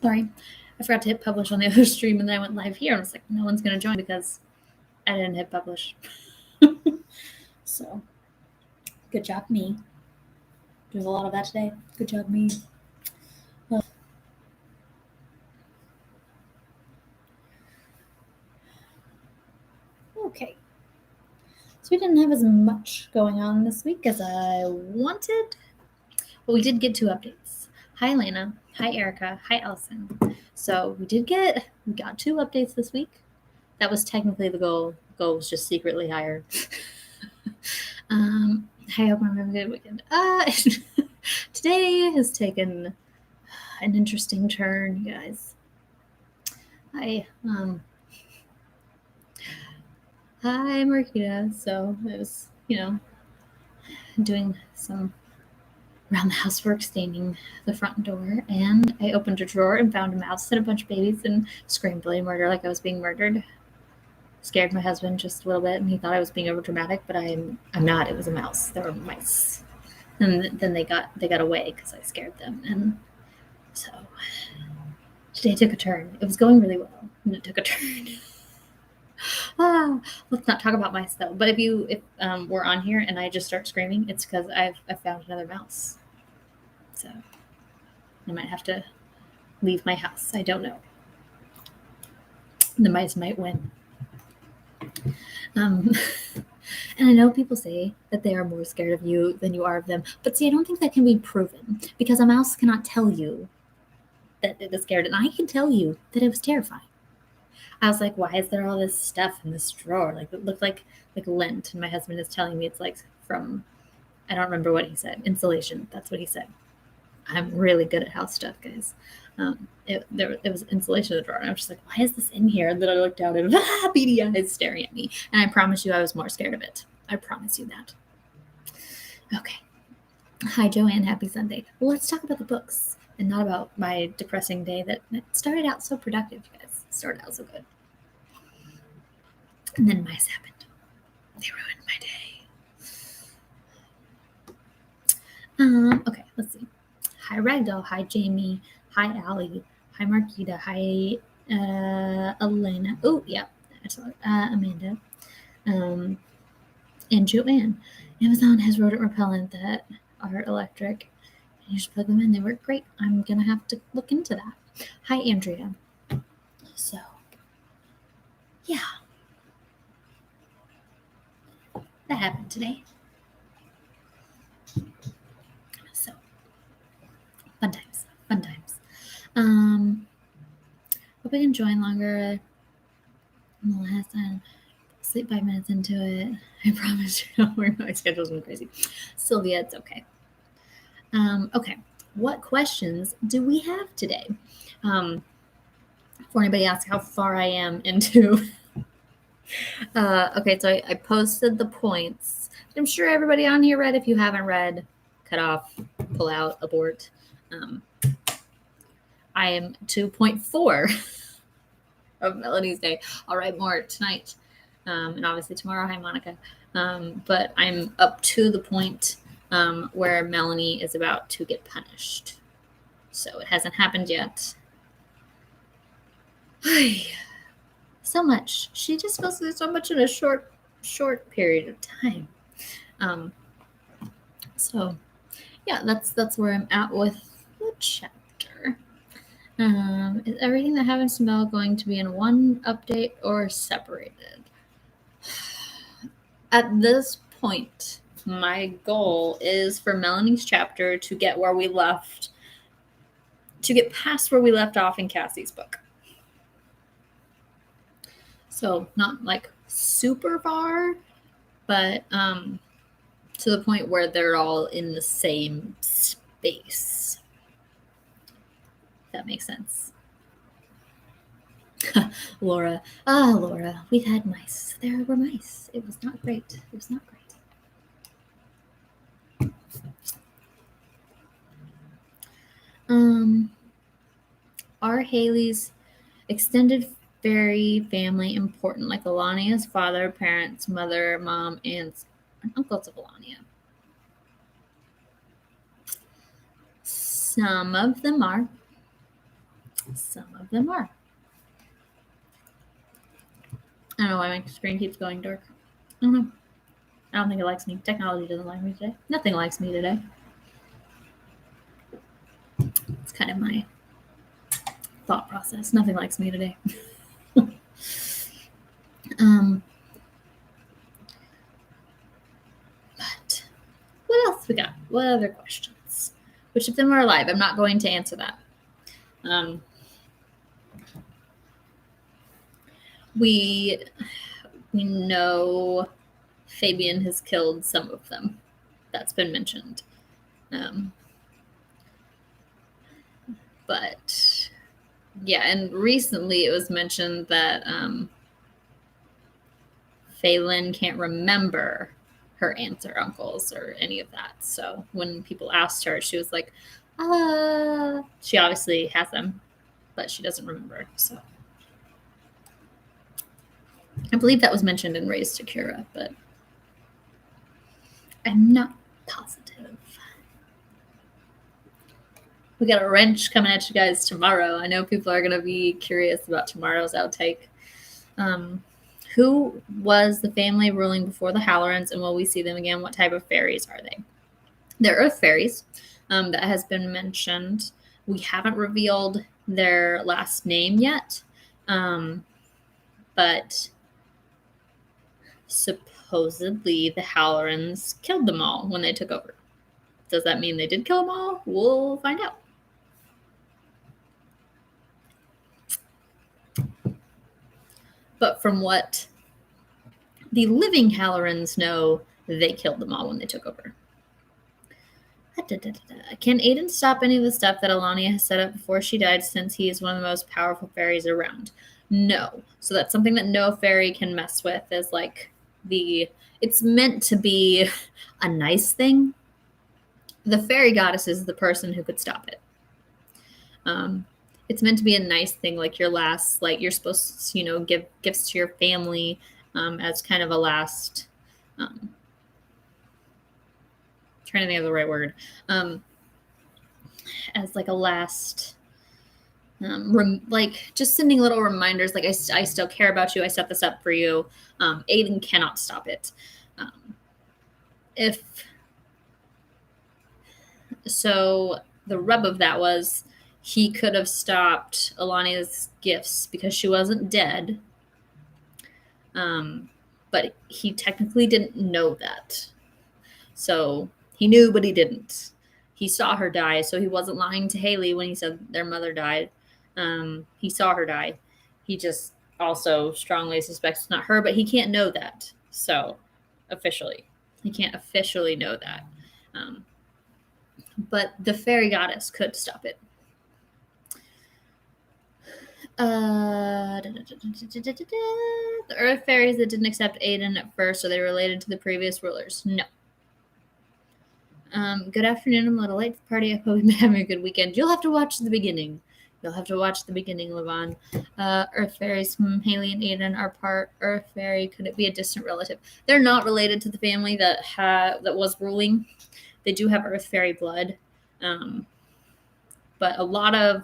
Sorry, I forgot to hit publish on the other stream, and then I went live here, and I was like, no one's going to join because I didn't hit publish. So, good job, me. There's a lot of that today. Good job, me. Okay. So we didn't have as much going on this week as I wanted, but we did get 2 updates. Hi, Lana. Hi, Erica. Hi, Allison. So we got 2 updates this week. That was technically the goal. The goal was just secretly higher. I hope I'm having a good weekend. Today has taken an interesting turn, you guys. Hi, Marquita. So I was, doing some around the house work, staining the front door, and I opened a drawer and found a mouse and a bunch of babies and screamed bloody murder like I was being murdered. Scared my husband just a little bit, and he thought I was being over dramatic, but I'm not. It was a mouse. There were mice, and then they got away because I scared them, and so today took a turn. It was going really well, and it took a turn. Let's not talk about mice though. But if we're on here and I just start screaming, it's because I've found another mouse. So I might have to leave my house. I don't know. The mice might win. And I know people say that they are more scared of you than you are of them. But see, I don't think that can be proven because a mouse cannot tell you that it is scared. And I can tell you that it was terrifying. I was like, why is there all this stuff in this drawer? Like, it looked like lint. And my husband is telling me it's like from, I don't remember what he said, insulation. That's what he said. I'm really good at house stuff, guys. It was insulation in the drawer. And I was just like, why is this in here? And then I looked down and beady eyes staring at me. And I promise you I was more scared of it. I promise you that. Okay. Hi, Joanne. Happy Sunday. Well, let's talk about the books and not about my depressing day that started out so productive, you guys. It started out so good. And then mice happened. They ruined my day. Okay, let's see. Hi, Ragdoll. Hi, Jamie. Hi, Allie. Hi, Marquita. Hi, Elena. Oh, yeah. I saw it. Amanda. And Joanne. Amazon has rodent repellent that are electric. You just plug them in. They work great. I'm going to have to look into that. Hi, Andrea. So, yeah. That happened today. So, fun times. Hope I can join longer than the last time. Sleep 5 minutes into it. I promise you don't worry, my schedule's been crazy. Sylvia, it's okay. Okay, what questions do we have today? Before anybody asks how far I am into... okay, so I posted the points. I'm sure everybody on here read. If you haven't read, cut off, pull out, abort. I am 2.4 of Melanie's day. I'll write more tonight. And obviously tomorrow, hi Monica. But I'm up to the point where Melanie is about to get punished. So it hasn't happened yet. So much. She just goes through so much in a short period of time. So yeah, that's where I'm at with the chapter. Is everything that happens to Mel going to be in one update or separated? At this point, my goal is for Melanie's chapter to get where we left, to get past where we left off in Cassie's book. So not like super far, but to the point where they're all in the same space. If that makes sense. Laura. Laura, we've had mice. There were mice. It was not great. It was not great. Are Haley's extended fairy family important, like Alania's father, parents, mother, mom, aunts, and uncles of Alania? Some of them are. Some of them are. I don't know why my screen keeps going dark. I don't know. I don't think it likes me. Technology doesn't like me today. Nothing likes me today. It's kind of my thought process. Nothing likes me today. But what else we got? What other questions? Which of them are alive? I'm not going to answer that. We know Fabian has killed some of them. That's been mentioned. But yeah, and recently it was mentioned that Phelan can't remember her aunts or uncles or any of that. So when people asked her, she was like, she obviously has them, but she doesn't remember. So I believe that was mentioned in Raised to Cura, but I'm not positive. We got a wrench coming at you guys tomorrow. I know people are going to be curious about tomorrow's outtake. Who was the family ruling before the Hallorans, and will we see them again? What type of fairies are they? They're earth fairies. That has been mentioned. We haven't revealed their last name yet, but supposedly the Hallorans killed them all when they took over. Does that mean they did kill them all? We'll find out. But from what the living Hallorans know, they killed them all when they took over. Can Aiden stop any of the stuff that Alania has set up before she died, since he is one of the most powerful fairies around? No. So that's something that no fairy can mess with, is like it's meant to be a nice thing. The fairy goddess is the person who could stop it. It's meant to be a nice thing, like your last, like you're supposed to, give gifts to your family as kind of a last, trying to think of the right word, as like a last, like just sending little reminders, like I still care about you, I set this up for you. Aiden cannot stop it. So the rub of that was he could have stopped Alania's gifts because she wasn't dead. But he technically didn't know that. So he knew, but he didn't. He saw her die, so he wasn't lying to Haley when he said their mother died. He saw her die. He just also strongly suspects it's not her, but he can't know that. So officially, he can't officially know that. But the fairy goddess could stop it. The earth fairies that didn't accept Aiden at first, are they related to the previous rulers? No. Good afternoon. I'm a little late to the party. I hope you've been having a good weekend. You'll have to watch the beginning. Levon. Earth fairies from Haley and Aiden are part Earth fairy. Could it be a distant relative? They're not related to the family that was ruling. They do have earth fairy blood. But a lot of,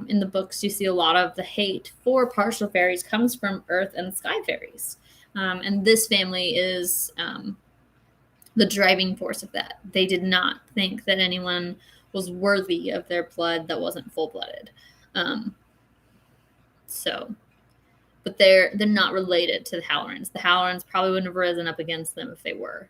in the books, you see a lot of the hate for partial fairies comes from earth and sky fairies. And this family is the driving force of that. They did not think that anyone was worthy of their blood that wasn't full-blooded. But they're not related to the Hallorans. The Hallorans probably wouldn't have risen up against them if they were.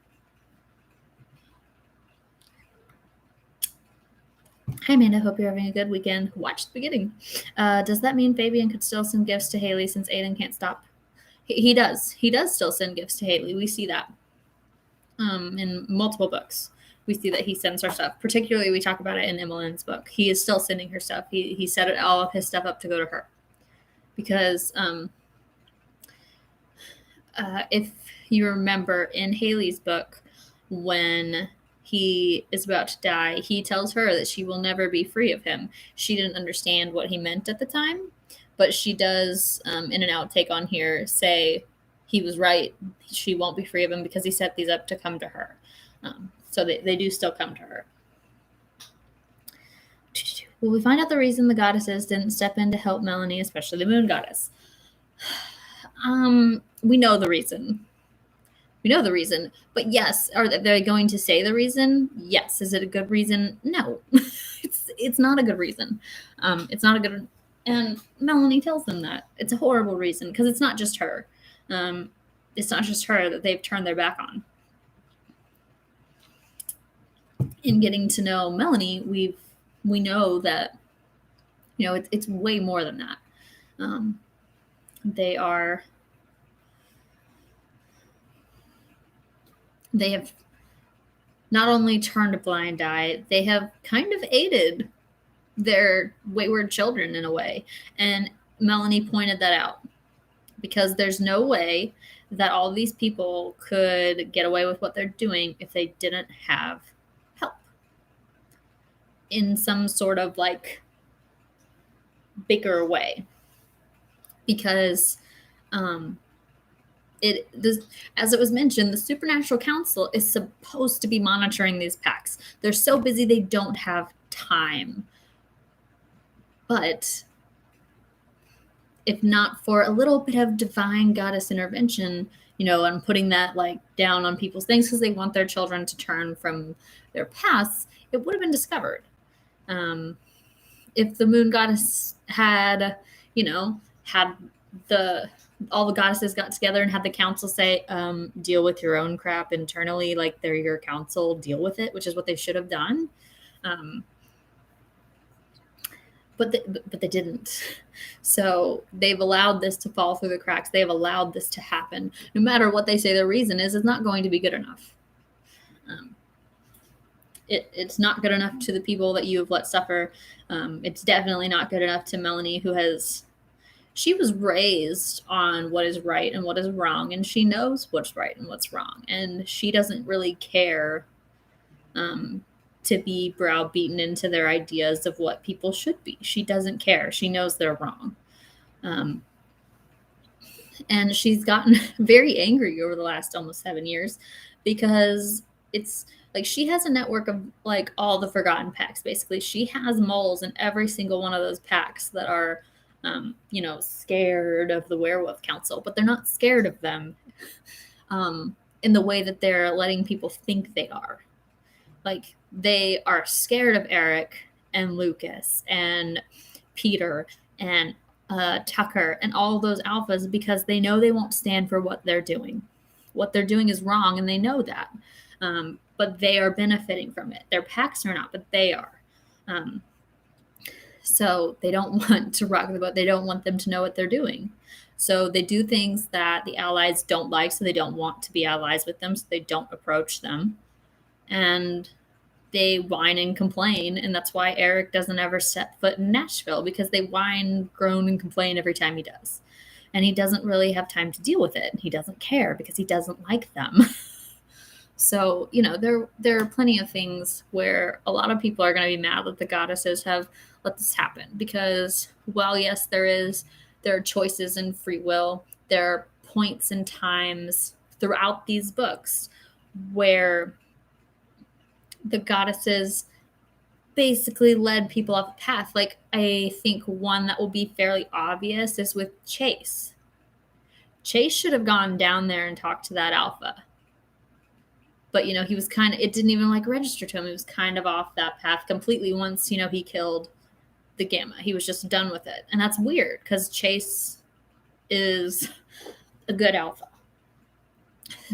Hi, Amanda. Hope you're having a good weekend. Watch the beginning. Does that mean Fabian could still send gifts to Haley since Aiden can't stop? He does. He does still send gifts to Haley. We see that in multiple books. We see that he sends her stuff. Particularly, we talk about it in Emmeline's book. He is still sending her stuff. He set all of his stuff up to go to her. Because if you remember in Haley's book, when he is about to die, he tells her that she will never be free of him. She didn't understand what he meant at the time, but she does, in an outtake on here, say he was right. She won't be free of him because he set these up to come to her. So they do still come to her. Well, we find out the reason the goddesses didn't step in to help Melanie, especially the moon goddess. We know the reason. We know the reason. But yes, are they going to say the reason? Yes. Is it a good reason? No. It's not a good reason. It's not a good, and Melanie tells them that. It's a horrible reason because it's not just her. It's not just her that they've turned their back on. In getting to know Melanie, we know that, you know, it's way more than that. They have not only turned a blind eye, they have kind of aided their wayward children in a way. And Melanie pointed that out because there's no way that all these people could get away with what they're doing if they didn't have help in some sort of like bigger way. Because as it was mentioned, the Supernatural Council is supposed to be monitoring these packs. They're so busy they don't have time. But if not for a little bit of divine goddess intervention, you know, and putting that like down on people's things because they want their children to turn from their paths, it would have been discovered. If the moon goddess had, you know, had all the goddesses got together and had the council say, deal with your own crap internally, like they're your council, deal with it, which is what they should have done. But they didn't. So they've allowed this to fall through the cracks. They've allowed this to happen. No matter what they say the reason is, it's not going to be good enough. It's not good enough to the people that you have let suffer. It's definitely not good enough to Melanie, she was raised on what is right and what is wrong, and she knows what's right and what's wrong, and she doesn't really care to be browbeaten into their ideas of what people should be. She doesn't care. She knows they're wrong. And she's gotten very angry over the last almost 7 years because it's like she has a network of like all the forgotten packs. Basically, she has moles in every single one of those packs that are you know, scared of the Werewolf Council, but they're not scared of them in the way that they're letting people think they are. Like, they are scared of Eric and Lucas and Peter and Tucker and all those alphas because they know they won't stand for what they're doing. What they're doing is wrong, and they know that. But they are benefiting from it. Their packs are not, but they are. So they don't want to rock the boat. They don't want them to know what they're doing. So they do things that the allies don't like, so they don't want to be allies with them, so they don't approach them. And they whine and complain, and that's why Eric doesn't ever set foot in Nashville, because they whine, groan, and complain every time he does. And he doesn't really have time to deal with it. He doesn't care because he doesn't like them. So, you know, there are plenty of things where a lot of people are going to be mad that the goddesses have let this happen because, while yes, there are choices and free will, there are points and times throughout these books where the goddesses basically led people off a path. Like, I think one that will be fairly obvious is with Chase. Chase should have gone down there and talked to that alpha. But, you know, he was it didn't even like register to him. He was kind of off that path completely once, you know, he killed the gamma. He was just done with it. And that's weird because Chase is a good alpha.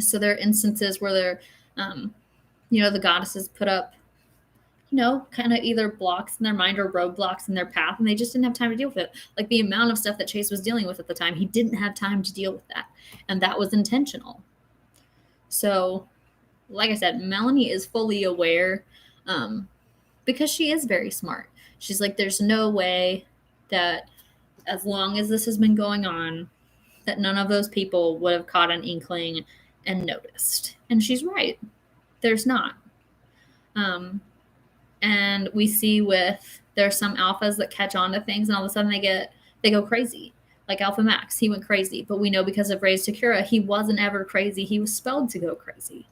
So there are instances where they're, you know, the goddesses put up, you know, kind of either blocks in their mind or roadblocks in their path, and they just didn't have time to deal with it. Like the amount of stuff that Chase was dealing with at the time, he didn't have time to deal with that. And that was intentional. So, like I said, Melanie is fully aware because she is very smart. She's like, there's no way that as long as this has been going on, that none of those people would have caught an inkling and noticed. And she's right. There's not. And we see there's some alphas that catch on to things and all of a sudden they go crazy. Like Alpha Max, he went crazy. But we know because of Ray's Takura, he wasn't ever crazy. He was spelled to go crazy.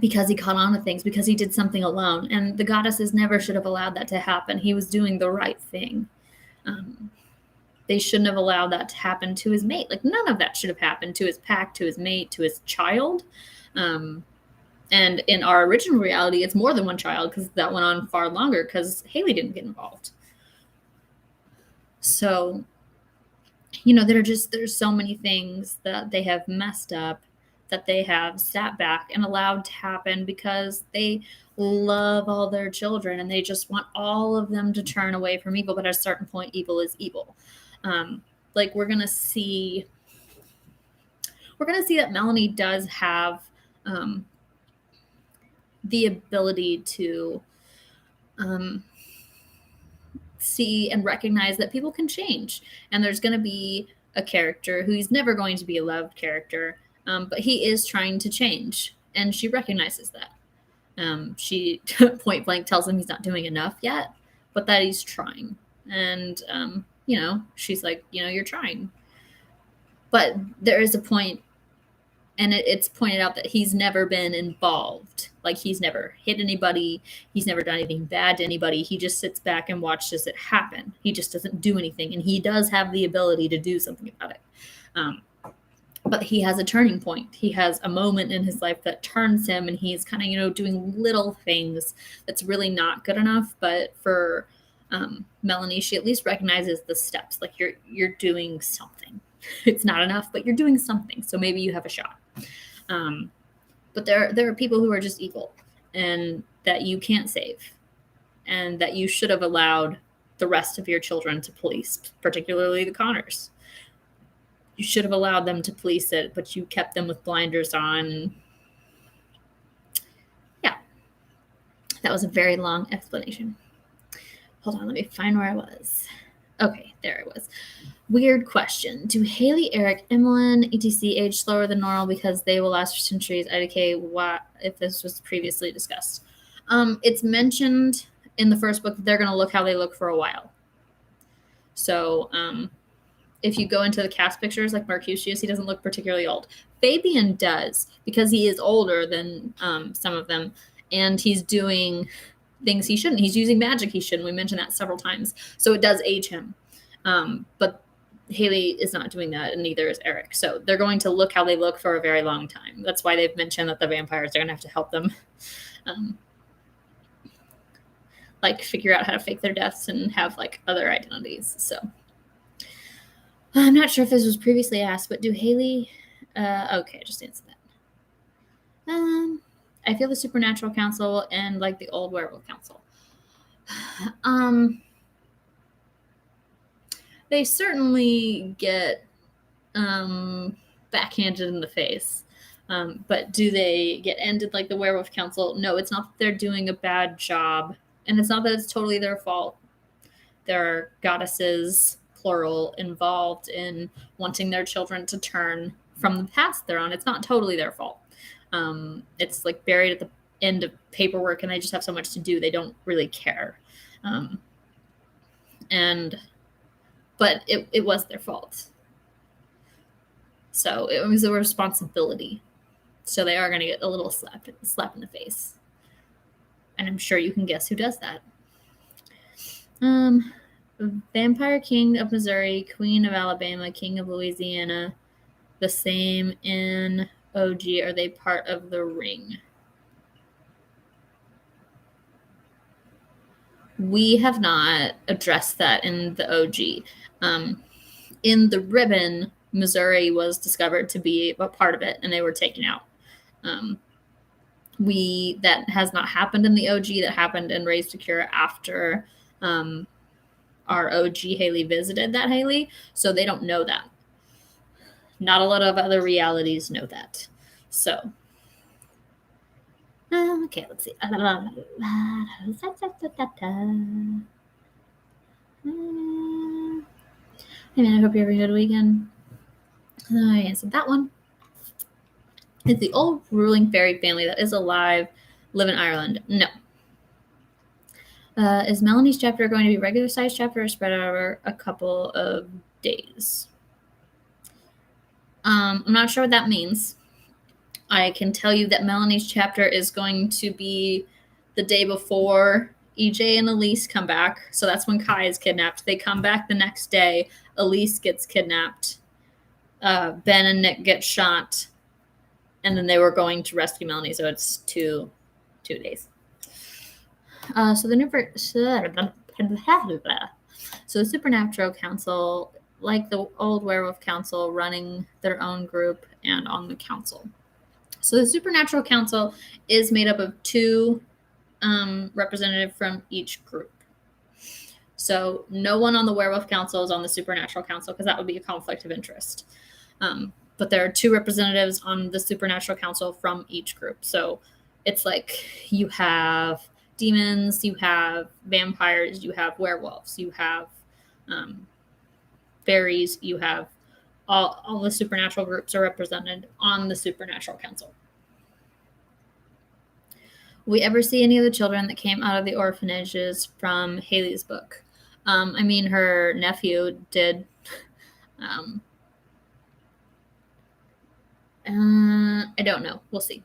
because he caught on to things, because he did something alone. And the goddesses never should have allowed that to happen. He was doing the right thing. They shouldn't have allowed that to happen to his mate. Like, none of that should have happened to his pack, to his mate, to his child. And in our original reality, it's more than one child, because that went on far longer because Haley didn't get involved. So, there's so many things that they have messed up, that they have sat back and allowed to happen because they love all their children and they just want all of them to turn away from evil. But at a certain point, evil is evil. Like, we're gonna see that Melanie does have the ability to see and recognize that people can change, and there's going to be a character who's never going to be a loved character, but he is trying to change, and she recognizes that. She point blank tells him he's not doing enough yet, but that he's trying. And she's like, you're trying, but there is a point, and it's pointed out that he's never been involved. Like, he's never hit anybody. He's never done anything bad to anybody. He just sits back and watches it happen. He just doesn't do anything. And he does have the ability to do something about it. But he has a turning point. He has a moment in his life that turns him, and he's kind of, doing little things that's really not good enough. But for Melanie, she at least recognizes the steps. Like, you're doing something. It's not enough, but you're doing something. So maybe you have a shot. But there are people who are just evil, and that you can't save, and that you should have allowed the rest of your children to police, particularly the Connors. You should have allowed them to police it, but you kept them with blinders on. Yeah. That was a very long explanation. Hold on, let me find where I was. Okay, there I was. Weird question. Do Haley, Eric, Emmeline, etc. age slower than normal because they will last for centuries? IDK, what if this was previously discussed? It's mentioned in the first book that they're going to look how they look for a while. So if you go into the cast pictures, like Mercutius, he doesn't look particularly old. Fabian does, because he is older than some of them, and he's doing things he shouldn't. He's using magic he shouldn't. We mentioned that several times. So it does age him. But Haley is not doing that, and neither is Eric. So they're going to look how they look for a very long time. That's why they've mentioned that the vampires are going to have to help them figure out how to fake their deaths and have other identities. So I'm not sure if this was previously asked, but do Haley okay, just answer that. I feel the Supernatural Council and the old Werewolf Council. They certainly get backhanded in the face. But do they get ended like the Werewolf Council? No, it's not that they're doing a bad job, and it's not that it's totally their fault. There are goddesses, plural, involved in wanting their children to turn from the path they're on. It's not totally their fault. It's buried at the end of paperwork, and they just have so much to do. They don't really care. But it was their fault. So it was a responsibility. So they are going to get a little slap in the face. And I'm sure you can guess who does that. Vampire King of Missouri, Queen of Alabama, King of Louisiana, the same in OG. Are they part of the ring? We have not addressed that in the OG. In the Ribbon, Missouri was discovered to be a part of it, and they were taken out. That has not happened in the OG. That happened in Raised to Cure after our OG Haley visited that Haley, so they don't know that. Not a lot of other realities know that. So, okay, let's see. Hey man, I hope you're having a good weekend. I answered that one. Is the old ruling fairy family that is alive live in Ireland? No. Is Melanie's chapter going to be regular size chapter or spread over a couple of days? I'm not sure what that means. I can tell you that Melanie's chapter is going to be the day before EJ and Elise come back. So that's when Kai is kidnapped. They come back the next day. Elise gets kidnapped. Ben and Nick get shot. And then they were going to rescue Melanie. So it's two days. So the Supernatural Council, like the old Werewolf Council, running their own group and on the council. So the Supernatural Council is made up of two representatives from each group. So no one on the Werewolf Council is on the Supernatural Council because that would be a conflict of interest. But there are two representatives on the Supernatural Council from each group. So it's like you have demons, you have vampires, you have werewolves, you have fairies, you have all the supernatural groups are represented on the Supernatural Council. We ever see any of the children that came out of the orphanages from Haley's book? I mean, her nephew did. I don't know. We'll see.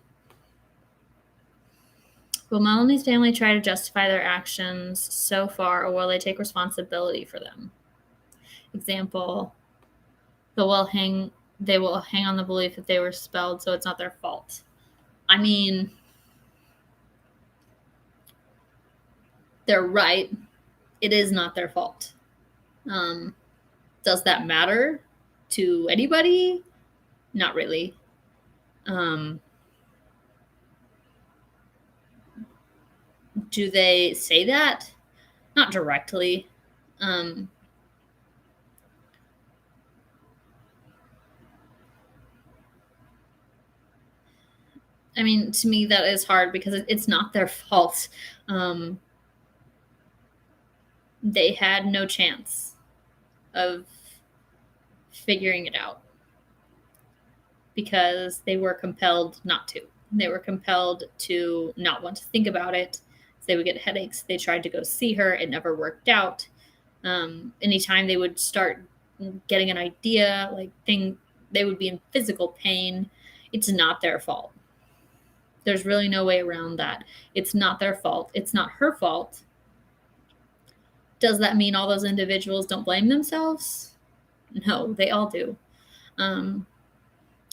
Will Melanie's family try to justify their actions so far, or will they take responsibility for them? Example, they will hang on the belief that they were expelled, so it's not their fault. I mean, they're right. It is not their fault. Does that matter to anybody? Not really. Do they say that? Not directly. I mean, to me, that is hard because it's not their fault. They had no chance of figuring it out because they were compelled not to. They were compelled to not want to think about it. They would get headaches. They tried to go see her. It never worked out. Anytime they would start getting an idea, they would be in physical pain. It's not their fault. There's really no way around that. It's not their fault. It's not her fault. Does that mean all those individuals don't blame themselves? No, they all do.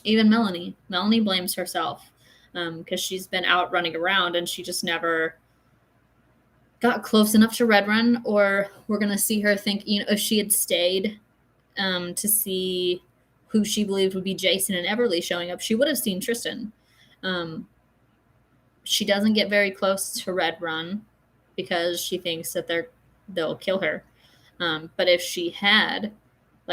Even Melanie. Melanie blames herself because she's been out running around and she just never got close enough to Red Run, or we're going to see her think, if she had stayed to see who she believed would be Jason and Everly showing up, she would have seen Tristan. She doesn't get very close to Red Run because she thinks that they'll kill her. But if she had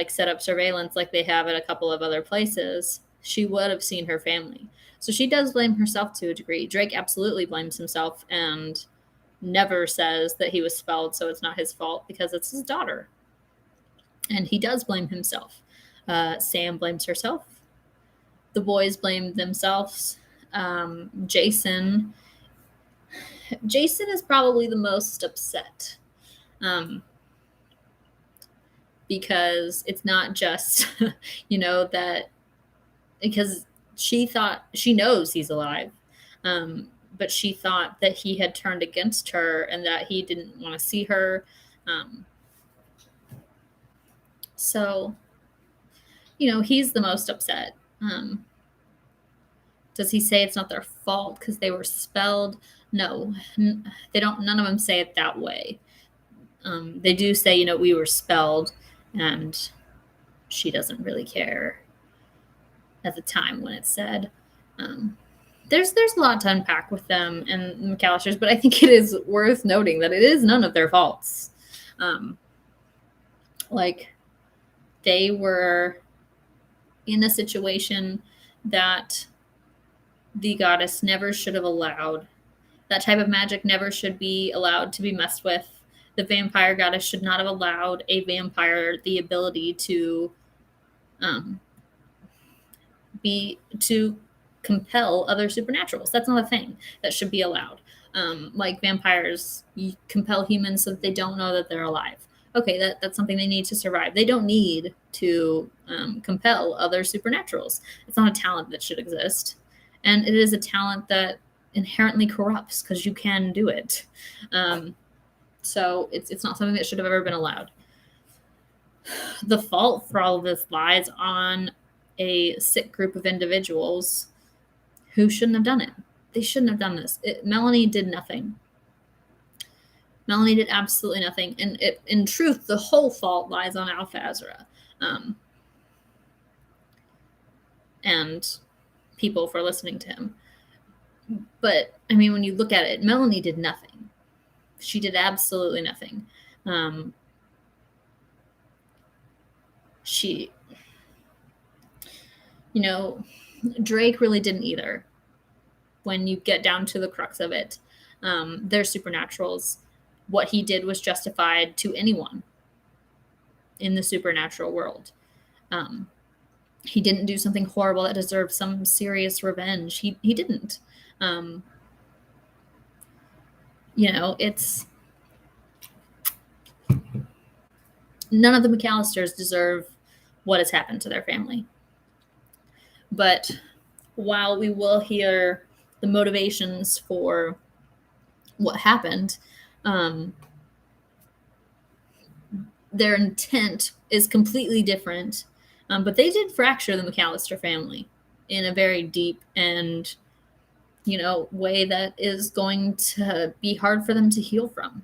set up surveillance like they have at a couple of other places, she would have seen her family. So she does blame herself to a degree. Drake absolutely blames himself and never says that he was expelled, so it's not his fault because it's his daughter. And he does blame himself. Sam blames herself. The boys blame themselves. Jason is probably the most upset. Because it's not just, that because she knows he's alive. But she thought that he had turned against her and that he didn't want to see her. So, he's the most upset. Does he say it's not their fault because they were expelled? No, they don't. None of them say it that way. They do say, we were expelled, and she doesn't really care at the time when it's said. There's a lot to unpack with them and McAllisters, but I think it is worth noting that it is none of their faults. They were in a situation that the goddess never should have allowed. That type of magic never should be allowed to be messed with. The vampire goddess should not have allowed a vampire the ability to compel other supernaturals. That's not a thing that should be allowed. Vampires compel humans so that they don't know that they're alive. Okay, that's something they need to survive. They don't need to compel other supernaturals. It's not a talent that should exist. And it is a talent that inherently corrupts because you can do it. So it's not something that should have ever been allowed. The fault for all of this lies on a sick group of individuals who shouldn't have done it. They shouldn't have done this. Melanie did nothing. Melanie did absolutely nothing. And in truth, the whole fault lies on Alpha Ezra. And people for listening to him. But, I mean, when you look at it, Melanie did nothing. She did absolutely nothing. She, Drake really didn't either. When you get down to the crux of it, they're supernaturals. What he did was justified to anyone in the supernatural world. He didn't do something horrible that deserved some serious revenge. He didn't. It's none of the McAllisters deserve what has happened to their family. But while we will hear the motivations for what happened, their intent is completely different. But they did fracture the McAllister family in a very deep and, way that is going to be hard for them to heal from.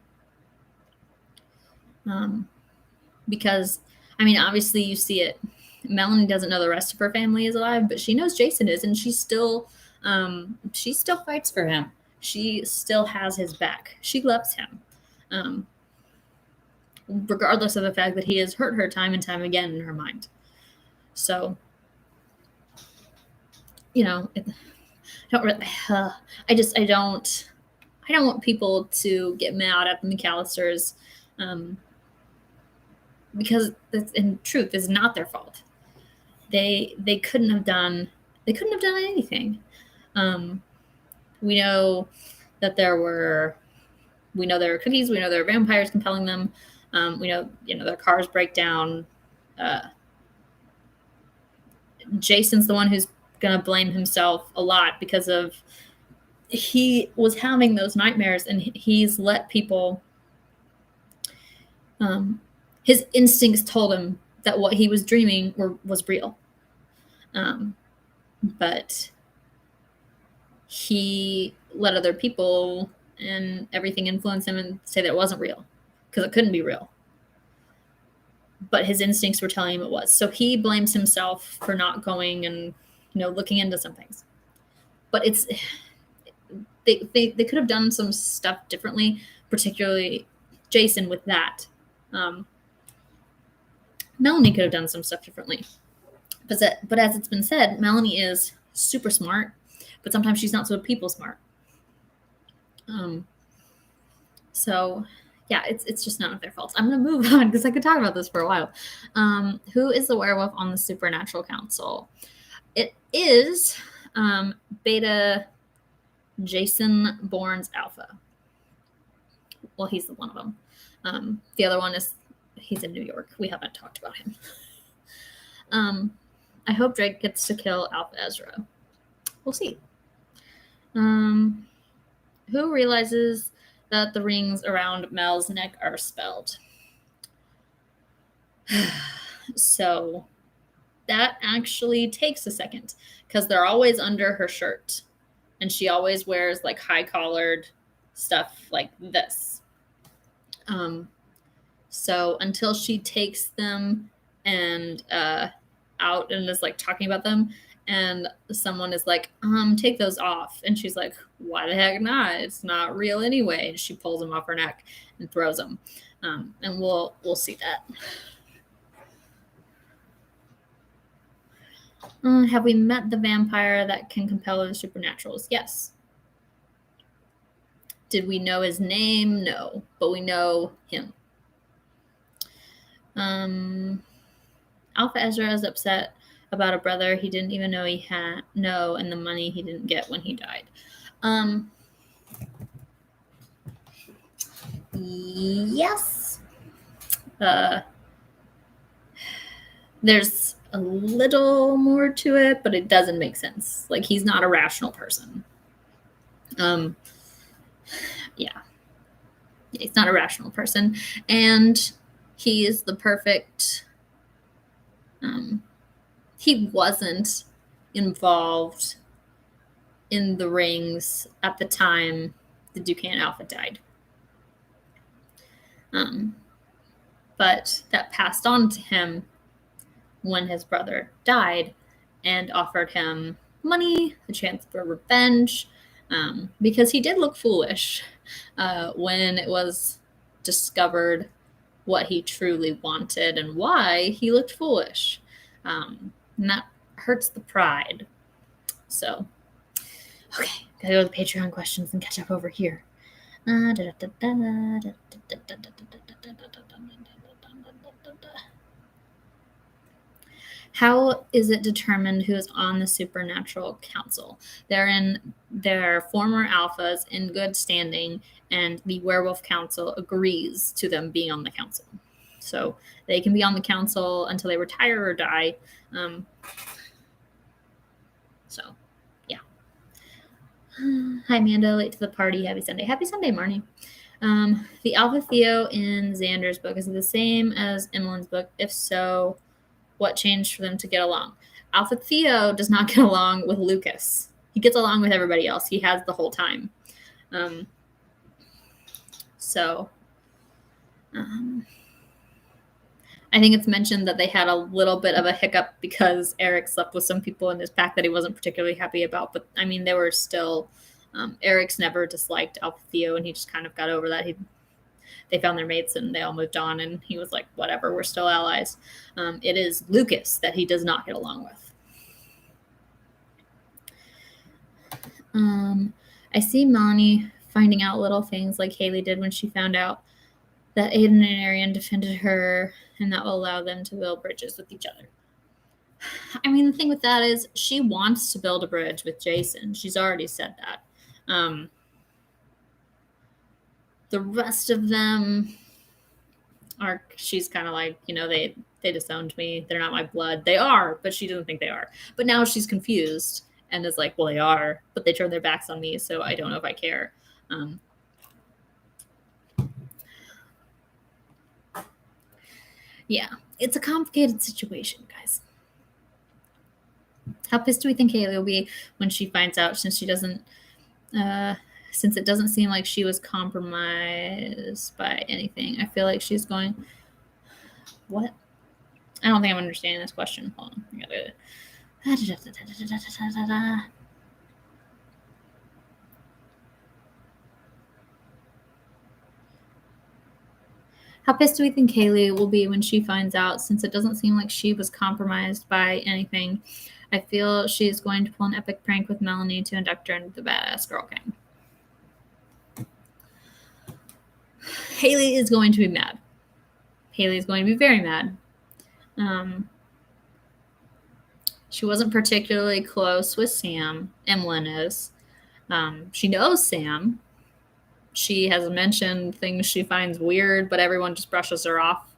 Because, obviously you see it. Melanie doesn't know the rest of her family is alive, but she knows Jason is, and she still fights for him. She still has his back. She loves him, regardless of the fact that he has hurt her time and time again in her mind. So, I don't really. I don't want people to get mad at the McAllisters, because in truth is not their fault. They couldn't have done anything. We know that there were cookies. We know there were vampires compelling them. We know their cars break down. Jason's the one who's gonna blame himself a lot because of he was having those nightmares, and he's let people. His instincts told him that what he was dreaming was real. But he let other people and everything influence him and say that it wasn't real because it couldn't be real. But his instincts were telling him it was. So he blames himself for not going and, looking into some things. But they could have done some stuff differently, particularly Jason with that. Melanie could have done some stuff differently. But as it's been said, Melanie is super smart, but sometimes she's not so people smart. So, yeah, it's just none of their faults. I'm going to move on because I could talk about this for a while. Who is the werewolf on the Supernatural Council? It is Beta Jason Bourne's Alpha. Well, he's one of them. The other one is he's in New York. We haven't talked about him. I hope Drake gets to kill Alpha Ezra. We'll see. Who realizes that the rings around Mel's neck are spelled? So that actually takes a second because they're always under her shirt. And she always wears like high-collared stuff like this. So until she takes them and out and is like talking about them, and someone is like, take those off. And she's like, why the heck not? It's not real anyway. And she pulls them off her neck and throws them. And we'll see that. Have we met the vampire that can compel the supernaturals? Yes. Did we know his name? No, but we know him. Alpha Ezra is upset about a brother he didn't even know he had, and the money he didn't get when he died. Yes. There's a little more to it, but it doesn't make sense. Like, he's not a rational person. Yeah, he's not a rational person, and he is the perfect. He wasn't involved in the rings at the time the Dukan Alpha died. But that passed on to him when his brother died and offered him money, a chance for revenge, because he did look foolish when it was discovered what he truly wanted and why he looked foolish. And that hurts the pride. So, okay, gotta go to the Patreon questions and catch up over here. How is it determined who is on the Supernatural Council? They're former alphas in good standing, and the Werewolf Council agrees to them being on the council. So they can be on the council until they retire or die. So, yeah. Hi, Amanda. Late to the party. Happy Sunday. Happy Sunday, Marnie. The Alpha Theo in Xander's book, is it the same as Emmeline's book? If so, what changed for them to get along? Alpha Theo does not get along with Lucas. He gets along with everybody else. He has the whole time. I think it's mentioned that they had a little bit of a hiccup because Eric slept with some people in his pack that he wasn't particularly happy about. But, I mean, they were still... Eric's never disliked Alpha Theo, and he just kind of got over that. They found their mates, and they all moved on, and he was like, whatever, we're still allies. It is Lucas that he does not get along with. I see Melanie finding out little things like Haley did when she found out that Aiden and Arian defended her, and that will allow them to build bridges with each other. I mean, the thing with that is she wants to build a bridge with Jason. She's already said that. The rest of them are, she's kind of like, they disowned me. They're not my blood. They are, but she doesn't think they are. But now she's confused and is like, well, they are, but they turned their backs on me, so I don't know if I care. Yeah, it's a complicated situation, guys. How pissed do we think Haley will be when she finds out, since it doesn't seem like she was compromised by anything? I feel like she's going... What? I don't think I'm understanding this question. Hold on. How pissed do we think Haley will be when she finds out, since it doesn't seem like she was compromised by anything? I feel she is going to pull an epic prank with Melanie to induct her into the badass girl gang. Haley is going to be mad. Haley is going to be very mad. She wasn't particularly close with Sam. Emlyn is. She knows Sam. She has mentioned things she finds weird, but everyone just brushes her off.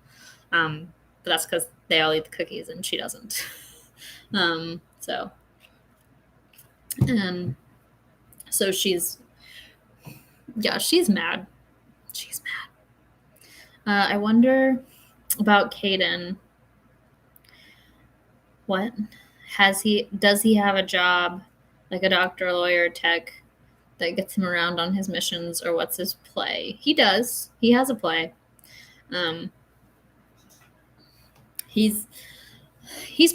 But that's because they all eat the cookies and she doesn't. So she's mad. She's mad. I wonder about Caden. What? Does he have a job, like a doctor, lawyer, tech, that gets him around on his missions, or what's his play? He does. He has a play. He's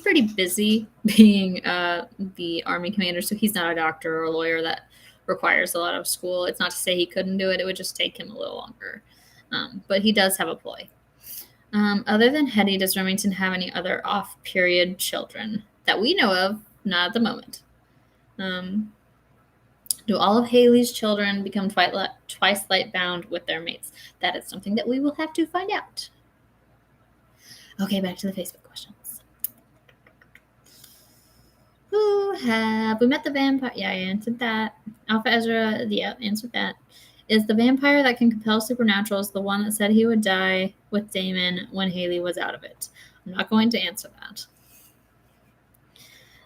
pretty busy being the Army commander, so he's not a doctor or a lawyer that requires a lot of school. It's not to say he couldn't do it. It would just take him a little longer. But he does have a ploy. Other than Hetty, does Remington have any other off-period children that we know of? Not at the moment. Do all of Haley's children become twice light bound with their mates? That is something that we will have to find out. Okay, back to the Facebook questions. Have we met the vampire? Yeah, I answered that. Alpha Ezra, yeah, answered that. Is the vampire that can compel supernaturals the one that said he would die with Damon when Haley was out of it? I'm not going to answer that.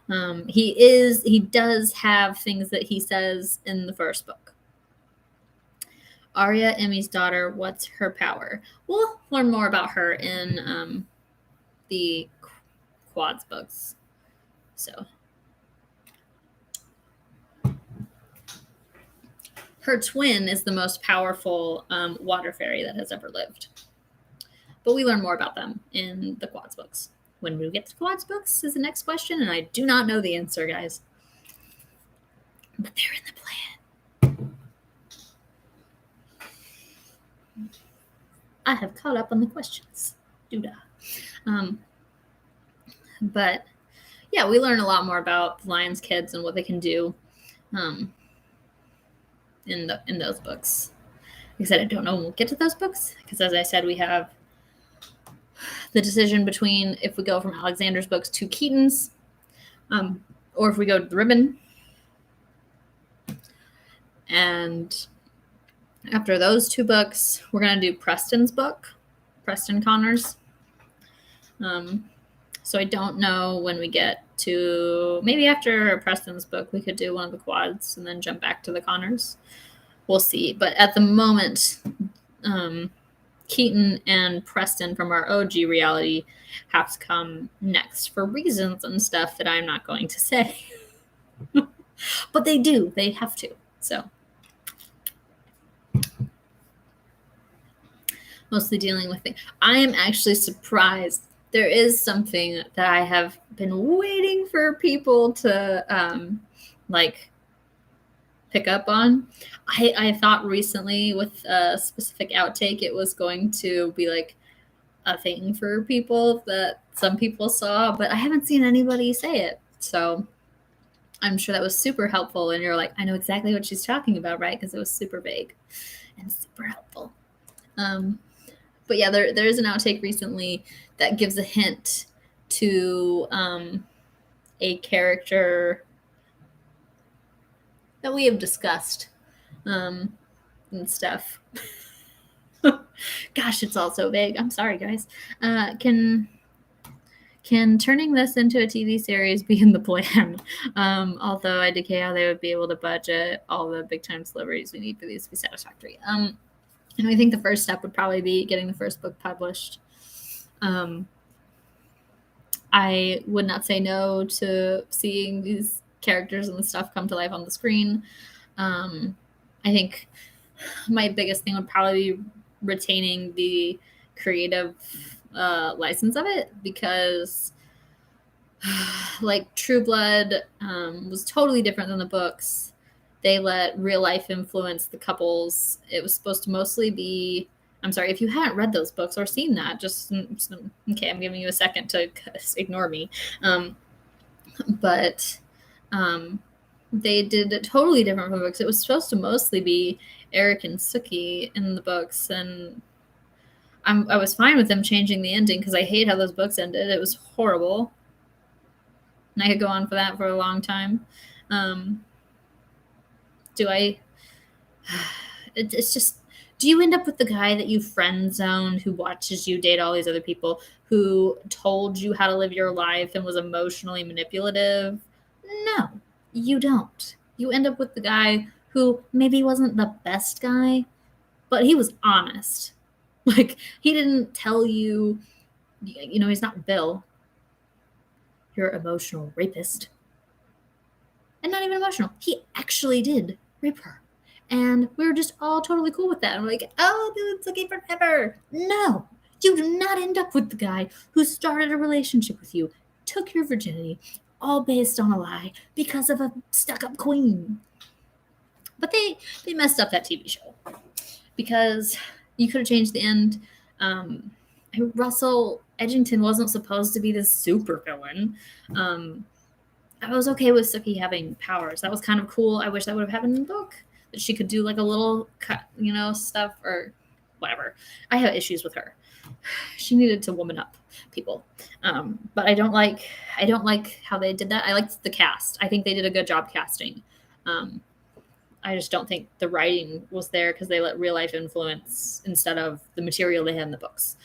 He does have things that he says in the first book. Arya, Emmy's daughter, what's her power? We'll learn more about her in the Quads books. So her twin is the most powerful water fairy that has ever lived. But we learn more about them in the Quads books. When we get to Quads books is the next question, and I do not know the answer, guys. But they're in the plan. I have caught up on the questions. Doodah. But yeah, we learn a lot more about Lion's kids and what they can do in those books. Like I said, I don't know when we'll get to those books because, as I said, we have the decision between if we go from Alexander's books to Keaton's, or if we go to the Ribbon. And after those two books, we're going to do Preston's book, Preston Connors. So I don't know when we get to, maybe after Preston's book, we could do one of the Quads and then jump back to the Connors. We'll see. But at the moment, Keaton and Preston from our OG reality have to come next for reasons and stuff that I'm not going to say. But they do. They have to. So mostly dealing with it. I am actually surprised. There is something that I have been waiting for people to pick up on. I thought recently with a specific outtake it was going to be like a thing for people that some people saw, but I haven't seen anybody say it. So I'm sure that was super helpful, and you're like, I know exactly what she's talking about, right? Because it was super vague and super helpful. But yeah, there is an outtake recently that gives a hint to a character that we have discussed and stuff. Gosh, it's all so vague. I'm sorry, guys. Can turning this into a TV series be in the plan? Although I decay how they would be able to budget all the big time celebrities we need for these to be satisfactory. And I think the first step would probably be getting the first book published. I would not say no to seeing these characters and the stuff come to life on the screen. I think my biggest thing would probably be retaining the creative license of it, because like True Blood was totally different than the books. They let real life influence the couples. It was supposed to mostly be, I'm sorry, if you haven't read those books or seen that, just okay, I'm giving you a second to ignore me. But they did it totally different from the books. It was supposed to mostly be Eric and Sookie in the books, and I was fine with them changing the ending because I hate how those books ended. It was horrible. And I could go on for that for a long time. It's just, do you end up with the guy that you friend zoned, who watches you date all these other people, who told you how to live your life and was emotionally manipulative? No, you don't. You end up with the guy who maybe wasn't the best guy, but he was honest. Like, he didn't tell you, he's not Bill, you're an emotional rapist. And not even emotional. He actually did rape her. And we were just all totally cool with that. And we're like, oh, it's okay forever. No, you do not end up with the guy who started a relationship with you, took your virginity, all based on a lie because of a stuck-up queen. But they messed up that TV show because you could have changed the end. Russell Edgington wasn't supposed to be this super villain. I was okay with Sookie having powers. That was kind of cool. I wish that would have happened in the book, that she could do like a little cut, stuff or whatever. I have issues with her. She needed to woman up people. But I don't like how they did that. I liked the cast. I think they did a good job casting. I just don't think the writing was there because they let real life influence instead of the material they had in the books.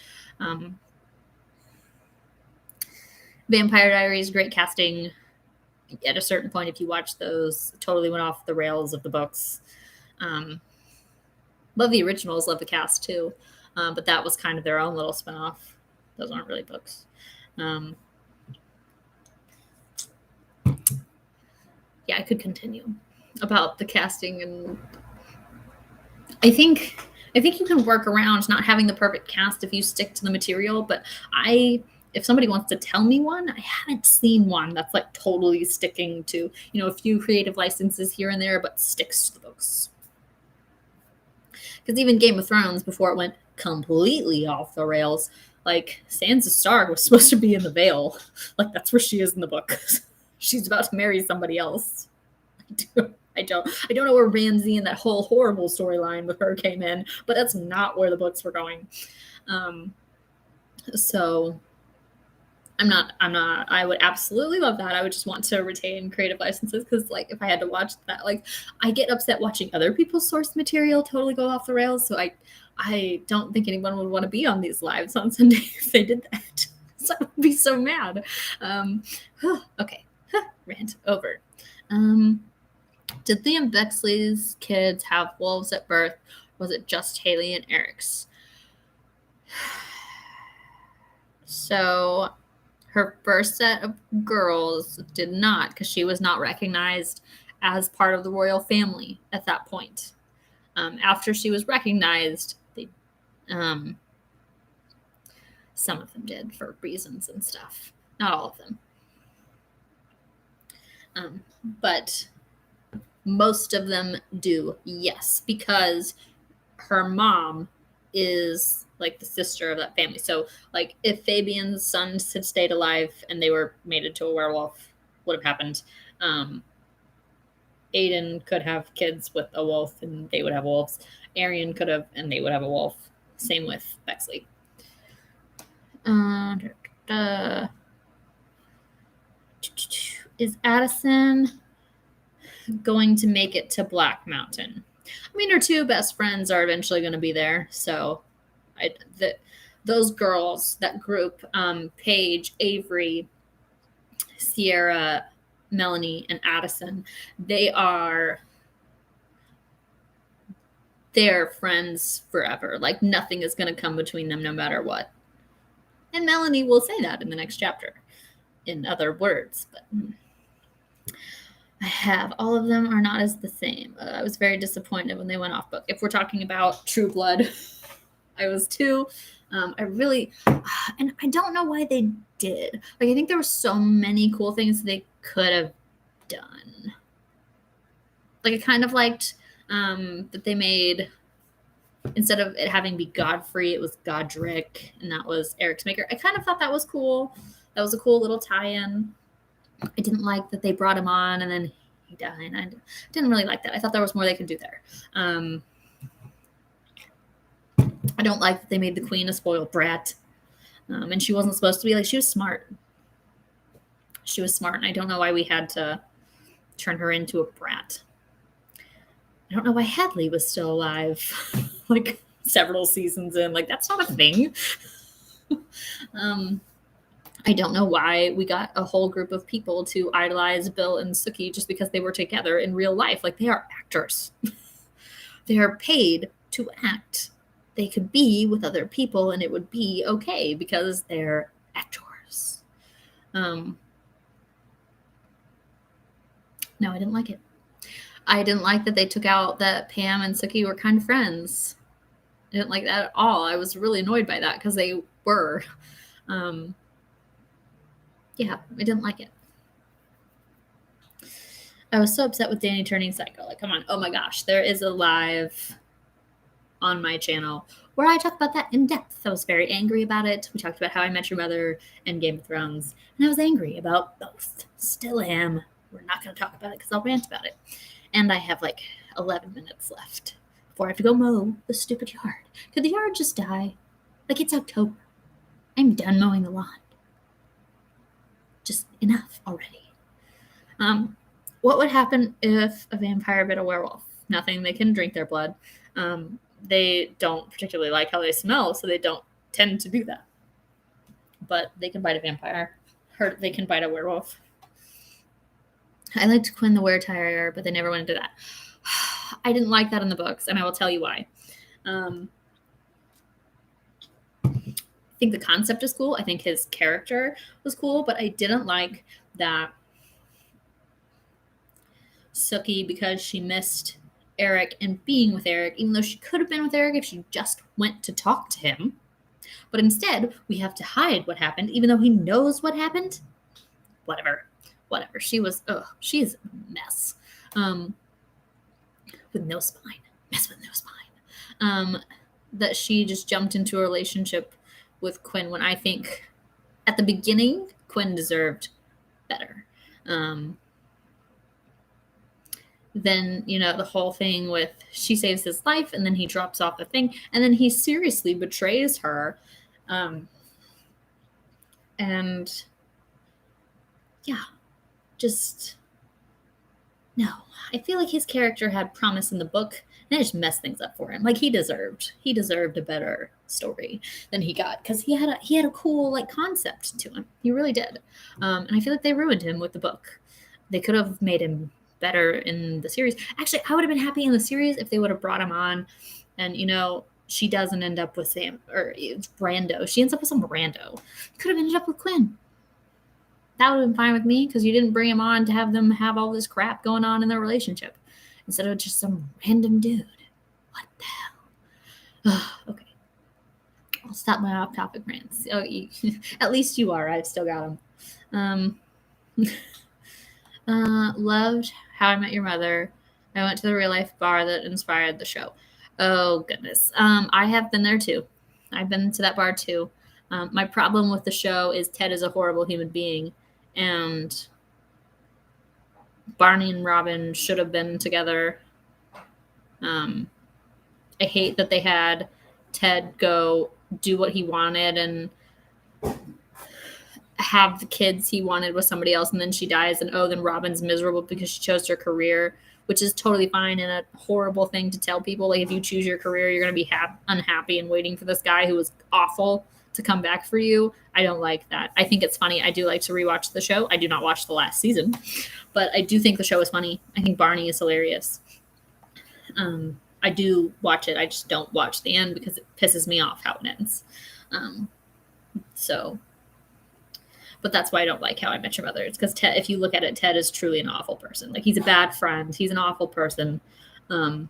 Vampire Diaries, great casting. at a certain point, if you watch those, totally went off the rails of the books. Love the originals, love the cast too, but that was kind of their own little spinoff. Those aren't really books. Yeah, I could continue about the casting, and I think you can work around not having the perfect cast if you stick to the material. But if somebody wants to tell me one, I haven't seen one that's like totally sticking to, a few creative licenses here and there, but sticks to the books. Because even Game of Thrones, before it went completely off the rails, like Sansa Stark was supposed to be in the Vale. Like that's where she is in the book. She's about to marry somebody else. I don't know where Ramsay and that whole horrible storyline with her came in, but that's not where the books were going. So I would absolutely love that. I would just want to retain creative licenses, because like if I had to watch that, like I get upset watching other people's source material totally go off the rails. So I don't think anyone would want to be on these lives on Sunday if they did that. So I would be so mad. Okay. Rant over. Did Liam Bexley's kids have wolves at birth? Was it just Haley and Eric's? So her first set of girls did not, because she was not recognized as part of the royal family at that point. After she was recognized, some of them did for reasons and stuff. Not all of them. But most of them do, yes, because her mom is like the sister of that family. So like if Fabian's sons had stayed alive and they were mated to a werewolf, would have happened. Aiden could have kids with a wolf and they would have wolves. Arian could have and they would have a wolf. Same with Bexley. Is Addison going to make it to Black Mountain? I mean, her two best friends are eventually going to be there. So those girls, that group, Paige, Avery, Sierra, Melanie, and Addison, they're friends forever. Like nothing is going to come between them no matter what. And Melanie will say that in the next chapter in other words, but I have all of them are not as the same. I was very disappointed when they went off book. If we're talking about True Blood, I was too. I really, and I don't know why they did. Like I think there were so many cool things they could have done. Like I kind of liked that they made, instead of it having be Godfrey, it was Godric, and that was Eric's maker. I kind of thought that was cool. That was a cool little tie-in. I didn't like that they brought him on and then he died. I didn't really like that. I thought there was more they could do there. I don't like that they made the queen a spoiled brat. And she wasn't supposed to be. Like, she was smart. She was smart, and I don't know why we had to turn her into a brat. I don't know why Hadley was still alive, like, several seasons in. Like, that's not a thing. I don't know why we got a whole group of people to idolize Bill and Sookie just because they were together in real life. Like, they are actors. They are paid to act. They could be with other people and it would be okay because they're actors. No, I didn't like it. I didn't like that they took out that Pam and Sookie were kind of friends. I didn't like that at all. I was really annoyed by that because they were. Yeah, I didn't like it. I was so upset with Danny turning psycho. Like, come on. Oh my gosh. There is a live on my channel where I talk about that in depth. I was very angry about it. We talked about How I Met Your Mother and Game of Thrones. And I was angry about both. Still am. We're not going to talk about it because I'll rant about it. And I have like 11 minutes left before I have to go mow the stupid yard. Could the yard just die? Like, it's October. I'm done mowing the lawn. Just enough already. What would happen if a vampire bit a werewolf? Nothing. They can drink their blood. They don't particularly like how they smell, so they don't tend to do that. But they can bite a vampire. They can bite a werewolf. I liked Quinn the Were-Terrier, but they never went into that. I didn't like that in the books, and I will tell you why. I think the concept is cool. I think his character was cool, but I didn't like that Sookie, because she missed Eric and being with Eric, even though she could have been with Eric if she just went to talk to him. But instead, we have to hide what happened, even though he knows what happened. Whatever. She's a mess. With no spine. Mess with no spine. That she just jumped into a relationship with Quinn when I think at the beginning, Quinn deserved better. Then, the whole thing with she saves his life and then he drops off the thing and then he seriously betrays her. And yeah, just no. I feel like his character had promise in the book and it just messed things up for him. Like he deserved a better story than he got because he had a cool concept to him. He really did. And I feel like they ruined him with the book. They could have made him better in the series. Actually, I would have been happy in the series if they would have brought him on and she doesn't end up with Sam or it's Brando. She ends up with some rando. Could have ended up with Quinn. That would have been fine with me because you didn't bring him on to have them have all this crap going on in their relationship instead of just some random dude. What the hell? Okay. I'll stop my off-topic rants. Oh, at least you are. I've still got them. Loved How I Met Your Mother. I went to the real life bar that inspired the show. Oh, goodness. I have been there too. I've been to that bar too. My problem with the show is Ted is a horrible human being, and Barney and Robin should have been together. I hate that they had Ted go do what he wanted and have the kids he wanted with somebody else, and then she dies, and then Robin's miserable because she chose her career, which is totally fine and a horrible thing to tell people. If you choose your career, you're going to be unhappy and waiting for this guy who was awful to come back for you. I don't like that. I think it's funny. I do like to rewatch the show. I do not watch the last season, but I do think the show is funny. I think Barney is hilarious. I do watch it. I just don't watch the end because it pisses me off how it ends. But that's why I don't like How I Met Your Mother. It's because Ted, if you look at it, Ted is truly an awful person. He's a bad friend. He's an awful person. And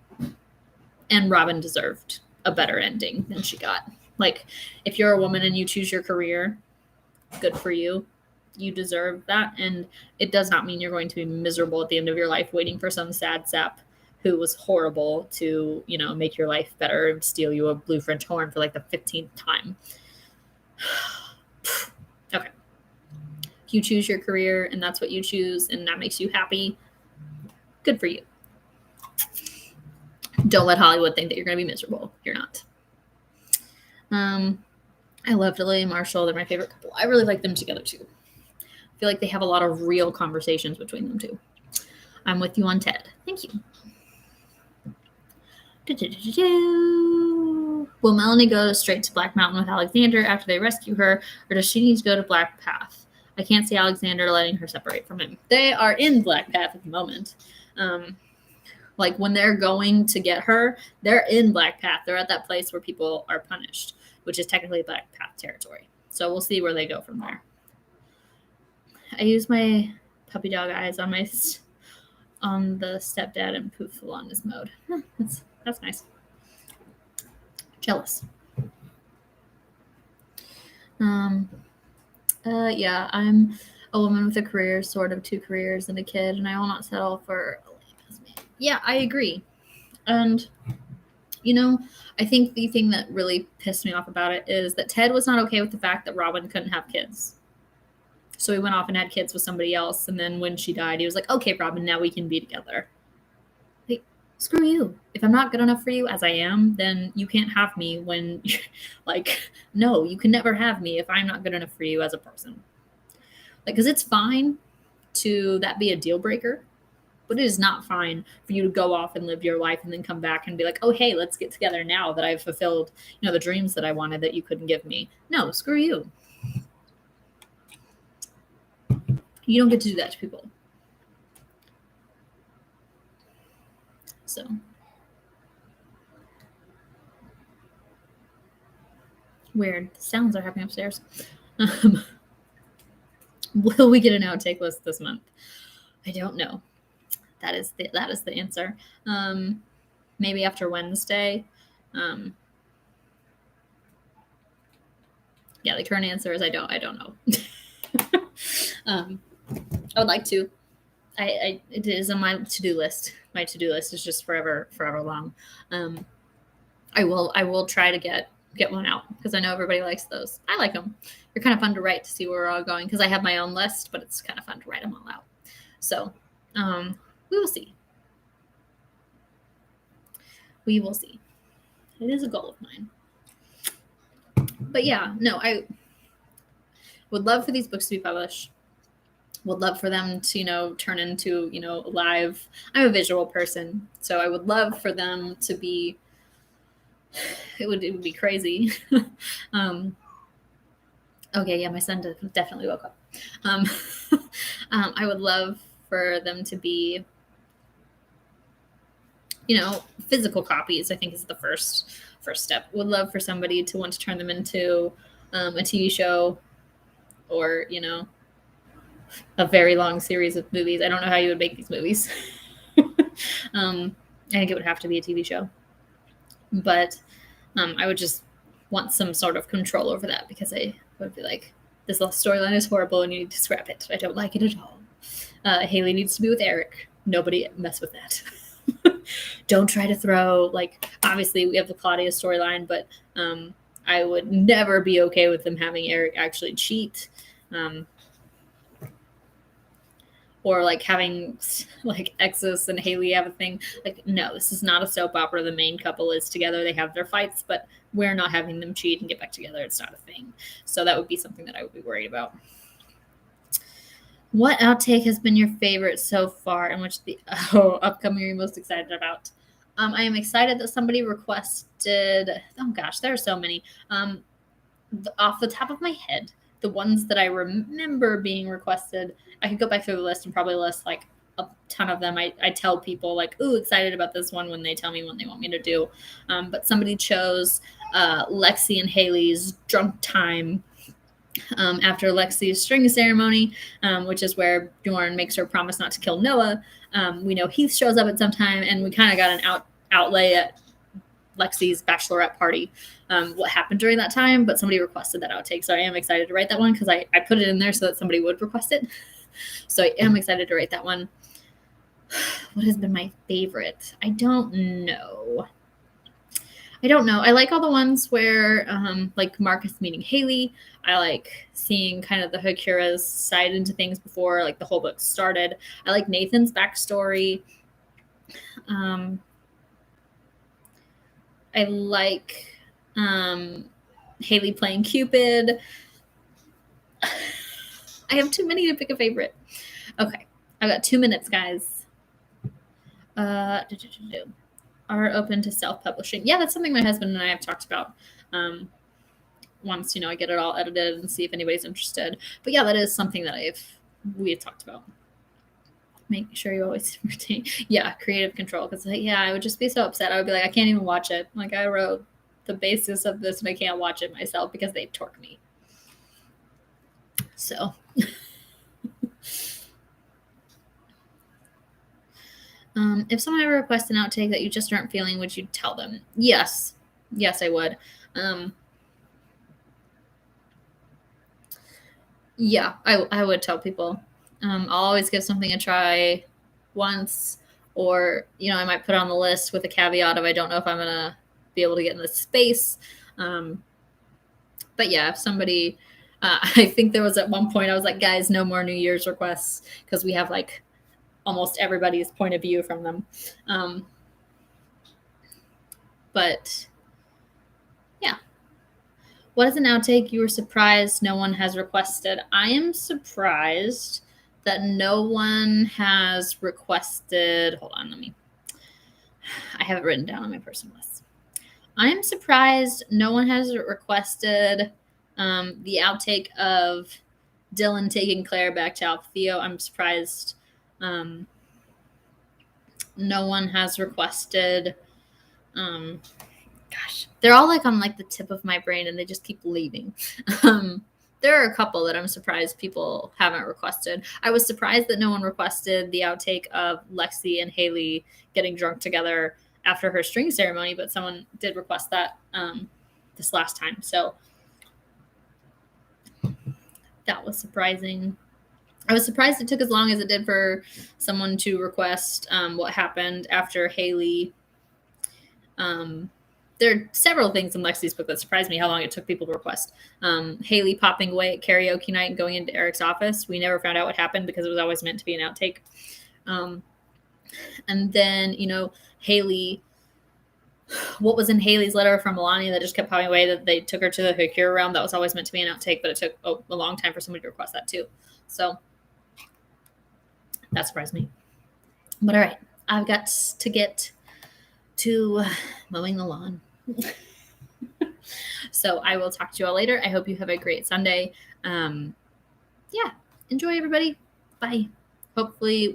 Robin deserved a better ending than she got. If you're a woman and you choose your career, good for you. You deserve that. And it does not mean you're going to be miserable at the end of your life waiting for some sad sap who was horrible to, make your life better and steal you a blue French horn for the 15th time. Okay. If you choose your career and that's what you choose and that makes you happy, good for you. Don't let Hollywood think that you're going to be miserable. You're not. I love Lily and Marshall. They're my favorite couple. I really like them together too. I feel like they have a lot of real conversations between them too. I'm with you on Ted. Thank you. Will Melanie go straight to Black Mountain with Alexander after they rescue her, or does she need to go to Black Path? I can't see Alexander letting her separate from him. They are in Black Path at the moment. When they're going to get her, they're in Black Path. They're at that place where people are punished, which is technically Black Path territory. So we'll see where they go from there. I use my puppy dog eyes on the stepdad and poof along this mode. That's nice. Jealous. Yeah, I'm a woman with a career, sort of 2 careers and a kid, and I will not settle for a lame husband. Yeah, I agree. And, I think the thing that really pissed me off about it is that Ted was not okay with the fact that Robin couldn't have kids. So he went off and had kids with somebody else, and then when she died, he was like, okay, Robin, now we can be together. Screw you. If I'm not good enough for you as I am, then you can't have me when no, you can never have me if I'm not good enough for you as a person. Because it's fine to that be a deal breaker, but it is not fine for you to go off and live your life and then come back and be like, oh, hey, let's get together now that I've fulfilled, the dreams that I wanted that you couldn't give me. No, screw you. You don't get to do that to people. So weird sounds are happening upstairs. Will we get an outtake list this month? I don't know. That is the answer. Maybe after Wednesday. Yeah, the current answer is I don't know. I would like to. It is on my to-do list. My to-do list is just forever long. I will try to get one out because I know everybody likes those. I like them. They're kind of fun to write to see where we're all going because I have my own list, but it's kind of fun to write them all out. So we will see. We will see. It is a goal of mine. But yeah, no, I would love for these books to be published. Would love for them to, turn into, live. I'm a visual person, so I would love for them to be. It would be crazy. Okay, yeah, my son definitely woke up. I would love for them to be, physical copies. I think is the first step. Would love for somebody to want to turn them into a TV show, or a very long series of movies. I don't know how you would make these movies. I think it would have to be a TV show, but I would just want some sort of control over that because I would be like, this storyline is horrible and you need to scrap it. I don't like it at all. Haley needs to be with Eric. Nobody mess with that. Don't try to throw, obviously we have the Claudia storyline, but I would never be okay with them having Eric actually cheat. Or having Exus and Haley have a thing. No, this is not a soap opera. The main couple is together. They have their fights, but we're not having them cheat and get back together. It's not a thing. So that would be something that I would be worried about. What outtake has been your favorite so far, and which the upcoming you're most excited about? I am excited that somebody requested. Oh gosh, there are so many. Off the top of my head, the ones that I remember being requested, I could go back through the list and probably list a ton of them. I tell people ooh, excited about this one when they tell me what they want me to do. But somebody chose Lexi and Haley's drunk time after Lexi's string ceremony, which is where Bjorn makes her promise not to kill Noah. We know Heath shows up at some time, and we kind of got an outlay at Lexi's bachelorette party, what happened during that time, but somebody requested that outtake. So I am excited to write that one because I put it in there so that somebody would request it. So I am excited to write that one. What has been my favorite? I don't know. I like all the ones where, Marcus meeting Haley. I like seeing kind of the Hakura's side into things before, the whole book started. I like Nathan's backstory. I like Haley playing Cupid. I have too many to pick a favorite. Okay, I've got 2 minutes, guys. Are open to self-publishing. Yeah, that's something my husband and I have talked about. Once, I get it all edited and see if anybody's interested. But yeah, that is something that we had talked about. Make sure you always retain, creative control. Because I would just be so upset. I would be like, I can't even watch it. I wrote the basis of this and I can't watch it myself because they torque me. So, if someone ever requests an outtake that you just aren't feeling, would you tell them? Yes, I would. I would tell people. I'll always give something a try once, or I might put it on the list with a caveat of I don't know if I'm gonna be able to get in this space. But yeah, if somebody, I think there was at one point I was like, guys, no more New Year's requests because we have almost everybody's point of view from them. But yeah. What is an outtake you were surprised no one has requested? I am surprised that no one has requested. Hold on, I have it written down on my personal list. I am surprised no one has requested the outtake of Dylan taking Claire back to Alpha Theo. I'm surprised no one has requested. Gosh, they're all like on like the tip of my brain, and they just keep leaving. There are a couple that I'm surprised people haven't requested. I was surprised that no one requested the outtake of Lexi and Haley getting drunk together after her string ceremony, but someone did request that this last time. So that was surprising. I was surprised it took as long as it did for someone to request what happened after Haley. There are several things in Lexi's book that surprised me how long it took people to request. Haley popping away at karaoke night and going into Eric's office. We never found out what happened because it was always meant to be an outtake. And then, Haley, what was in Haley's letter from Melania that just kept popping away, that they took her to the Hakura realm. That was always meant to be an outtake, but it took a long time for somebody to request that too. So that surprised me. But all right, I've got to get to mowing the lawn. So I will talk to you all later. I hope you have a great Sunday. Yeah, enjoy, everybody. Bye. Hopefully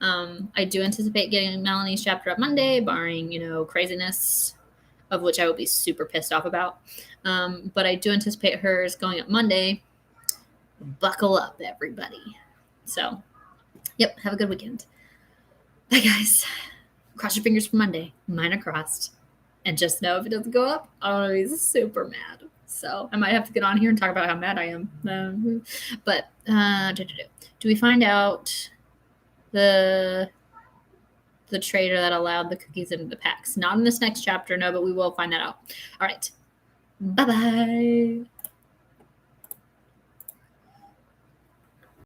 I do anticipate getting Melanie's chapter up Monday, barring, craziness, of which I will be super pissed off about. But I do anticipate hers going up Monday. Buckle up, everybody. So, yep, have a good weekend. Bye, guys. Cross your fingers for Monday. Mine are crossed. And just know if it doesn't go up, I'm going to be super mad. So I might have to get on here and talk about how mad I am. But do we find out the trader that allowed the cookies into the packs? Not in this next chapter, no, but we will find that out. All right. Bye-bye.